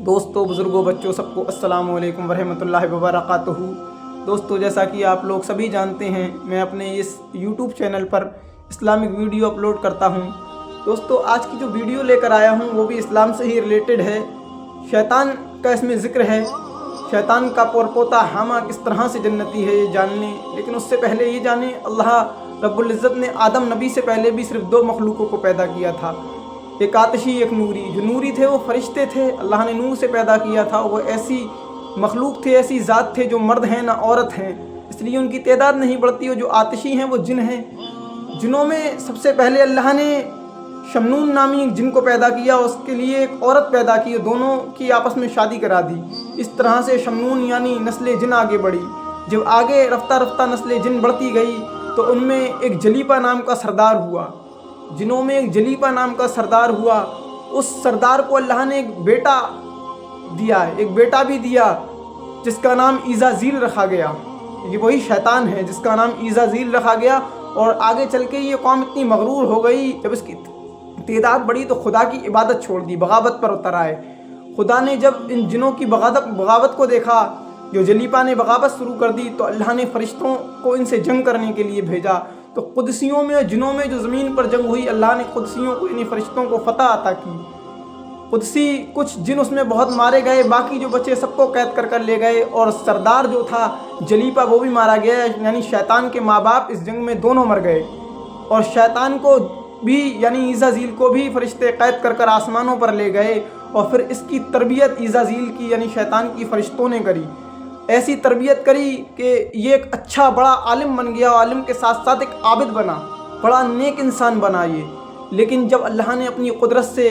دوستوں، بزرگوں، بچوں، سب کو السلام علیکم ورحمۃ اللہ وبرکاتہ۔ دوستوں، جیسا کہ آپ لوگ سبھی جانتے ہیں، میں اپنے اس یوٹیوب چینل پر اسلامک ویڈیو اپلوڈ کرتا ہوں۔ دوستوں، آج کی جو ویڈیو لے کر آیا ہوں وہ بھی اسلام سے ہی ریلیٹڈ ہے۔ شیطان کا اس میں ذکر ہے، شیطان کا پورپوتا حامہ کس طرح سے جنتی ہے یہ جاننے، لیکن اس سے پہلے یہ جانیں اللہ رب العزت نے آدم نبی سے پہلے بھی صرف 2 مخلوقوں کو پیدا کیا تھا، ایک آتشی ایک نوری۔ جو نوری تھے وہ فرشتے تھے، اللہ نے نور سے پیدا کیا تھا۔ وہ ایسی مخلوق تھے، ایسی ذات تھے جو مرد ہیں نہ عورت ہیں، اس لیے ان کی تعداد نہیں بڑھتی۔ اور جو آتشی ہیں وہ جن ہیں۔ جنوں میں سب سے پہلے اللہ نے شمنون نامی ایک جن کو پیدا کیا، اس کے لیے ایک عورت پیدا کی، دونوں کی آپس میں شادی کرا دی۔ اس طرح سے شمنون یعنی نسل جن آگے بڑھی۔ جب آگے رفتہ رفتہ نسل جن بڑھتی گئی تو ان میں ایک جلیپا نام کا سردار ہوا۔ جنوں میں ایک جلیپا نام کا سردار ہوا۔ اس سردار کو اللہ نے ایک بیٹا دیا، ایک بیٹا بھی دیا جس کا نام ایزازیل رکھا گیا۔ یہ وہی شیطان ہے جس کا نام ایزازیل رکھا گیا۔ اور آگے چل کے یہ قوم اتنی مغرور ہو گئی، جب اس کی تعداد بڑھی تو خدا کی عبادت چھوڑ دی، بغاوت پر اتر آئے۔ خدا نے جب ان جنوں کی بغاوت کو دیکھا، جو جلیپا نے بغاوت شروع کر دی، تو اللہ نے فرشتوں کو ان سے جنگ کرنے کے لیے بھیجا۔ تو قدسیوں میں اور جنوں میں جو زمین پر جنگ ہوئی، اللہ نے قدسیوں کو یعنی فرشتوں کو فتح عطا کی۔ قدسی کچھ جن اس میں بہت مارے گئے، باقی جو بچے سب کو قید کر لے گئے، اور سردار جو تھا جلیپا وہ بھی مارا گیا، یعنی شیطان کے ماں باپ اس جنگ میں دونوں مر گئے۔ اور شیطان کو بھی یعنی ایزازیل کو بھی فرشتے قید کر آسمانوں پر لے گئے، اور پھر اس کی تربیت ایزازیل کی یعنی شیطان کی فرشتوں نے کری۔ ایسی تربیت کری کہ یہ ایک اچھا بڑا عالم بن گیا، عالم کے ساتھ ساتھ ایک عابد بنا، بڑا نیک انسان بنا یہ۔ لیکن جب اللہ نے اپنی قدرت سے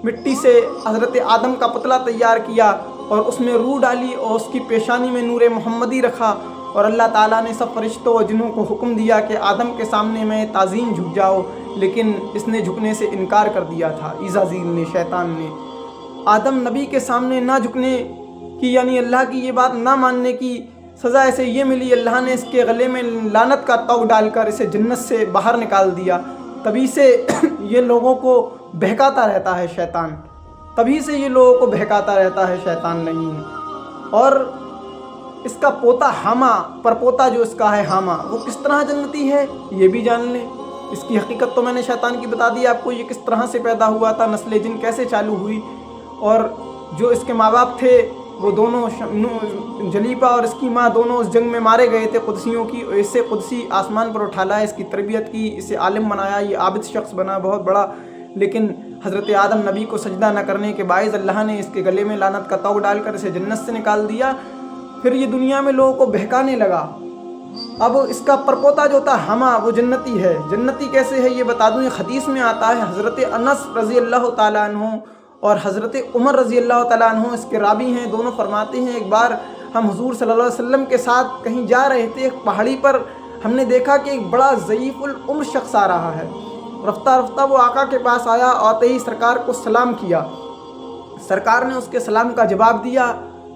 مٹی سے حضرت آدم کا پتلا تیار کیا اور اس میں روح ڈالی اور اس کی پیشانی میں نور محمدی رکھا، اور اللہ تعالیٰ نے سب فرشتوں اور جنوں کو حکم دیا کہ آدم کے سامنے میں تعظیم جھک جاؤ، لیکن اس نے جھکنے سے انکار کر دیا تھا، ایزازیل نے، شیطان نے۔ آدم نبی کے سامنے نہ جھکنے کی یعنی اللہ کی یہ بات نہ ماننے کی سزا اسے یہ ملی، اللہ نے اس کے گلے میں لعنت کا توق ڈال کر اسے جنت سے باہر نکال دیا۔ تبھی سے یہ لوگوں کو بہکاتا رہتا ہے شیطان، تبھی سے یہ لوگوں کو بہکاتا رہتا ہے شیطان نہیں۔ اور اس کا پوتا حامہ، پرپوتا جو اس کا ہے حامہ، وہ کس طرح جنتی ہے یہ بھی جان لیں۔ اس کی حقیقت تو میں نے شیطان کی بتا دی آپ کو، یہ کس طرح سے پیدا ہوا تھا، نسل جن کیسے چالو ہوئی، اور جو اس کے ماں باپ تھے وہ دونوں جلیپا اور اس کی ماں دونوں اس جنگ میں مارے گئے تھے قدسیوں کی۔ اور اس سے قدسی آسمان پر اٹھا لایا، اس کی تربیت کی، اسے عالم بنایا، یہ عابد شخص بنا بہت بڑا۔ لیکن حضرت آدم نبی کو سجدہ نہ کرنے کے باعث اللہ نے اس کے گلے میں لعنت کا توق ڈال کر اسے جنت سے نکال دیا۔ پھر یہ دنیا میں لوگوں کو بہکانے لگا۔ اب اس کا پرپوتا جو تھا حامہ وہ جنتی ہے۔ جنتی کیسے ہے یہ بتا دوں، یہ حدیث میں آتا ہے، حضرت انس رضی اللہ تعالیٰ عنہ اور حضرت عمر رضی اللہ تعالیٰ عنہ اس کے راوی ہیں، دونوں فرماتے ہیں، ایک بار ہم حضور صلی اللہ علیہ وسلم کے ساتھ کہیں جا رہے تھے، ایک پہاڑی پر ہم نے دیکھا کہ ایک بڑا ضعیف العمر شخص آ رہا ہے۔ رفتہ رفتہ وہ آقا کے پاس آیا، آتے ہی سرکار کو سلام کیا۔ سرکار نے اس کے سلام کا جواب دیا،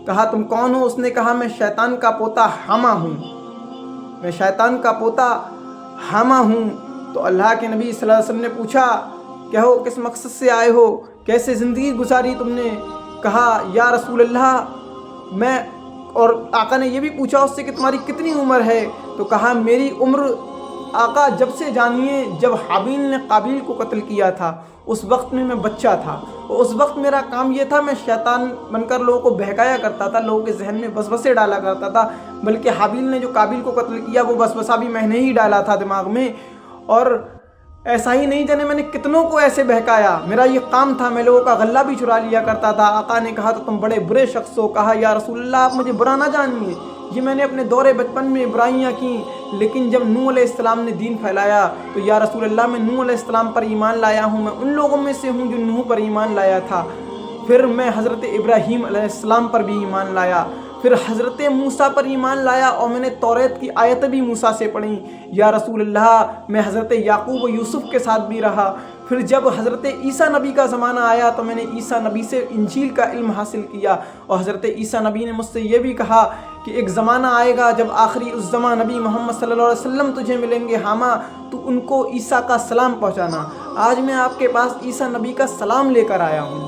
کہا تم کون ہو؟ اس نے کہا میں شیطان کا پوتا حامہ ہوں، میں شیطان کا پوتا حامہ ہوں۔ تو اللہ کے نبی صلی اللہ علیہ وسلم نے پوچھا کہ ہو کس مقصد سے آئے ہو، کیسے زندگی گزاری تم نے؟ کہا یا رسول اللہ میں، اور آقا نے یہ بھی پوچھا اس سے کہ تمہاری کتنی عمر ہے؟ تو کہا میری عمر آقا جب سے جانیے جب حابیل نے قابیل کو قتل کیا تھا اس وقت میں بچہ تھا، اور اس وقت میرا کام یہ تھا میں شیطان بن کر لوگوں کو بہکایا کرتا تھا، لوگوں کے ذہن میں وسوسے ڈالا کرتا تھا، بلکہ حابیل نے جو قابیل کو قتل کیا وہ وسوسہ بھی میں نے ہی ڈالا تھا دماغ میں۔ اور ایسا ہی نہیں جانے میں نے کتنوں کو ایسے بہکایا، میرا یہ کام تھا، میں لوگوں کا غلہ بھی چرا لیا کرتا تھا۔ آقا نے کہا تو تم بڑے برے شخص ہو۔ کہا یا رسول اللہ آپ مجھے برا نہ جانیے، یہ میں نے اپنے دور بچپن میں برائیاں کیں، لیکن جب نوح علیہ السلام نے دین پھیلایا تو یا رسول اللہ میں نوح علیہ السلام پر ایمان لایا ہوں، میں ان لوگوں میں سے ہوں جو نوح پر ایمان لایا تھا۔ پھر میں حضرت ابراہیم علیہ السلام پر بھی ایمان لایا، پھر حضرت موسیٰ پر ایمان لایا، اور میں نے توریت کی آیتیں بھی موسیٰ سے پڑھیں۔ یا رسول اللہ میں حضرت یعقوب و یوسف کے ساتھ بھی رہا۔ پھر جب حضرت عیسیٰ نبی کا زمانہ آیا تو میں نے عیسیٰ نبی سے انجیل کا علم حاصل کیا، اور حضرت عیسیٰ نبی نے مجھ سے یہ بھی کہا کہ ایک زمانہ آئے گا جب آخری اس زمانہ نبی محمد صلی اللہ علیہ وسلم تجھے ملیں گے حامہ، تو ان کو عیسیٰ کا سلام پہنچانا۔ آج میں آپ کے پاس عیسیٰ نبی کا سلام لے کر آیا ہوں۔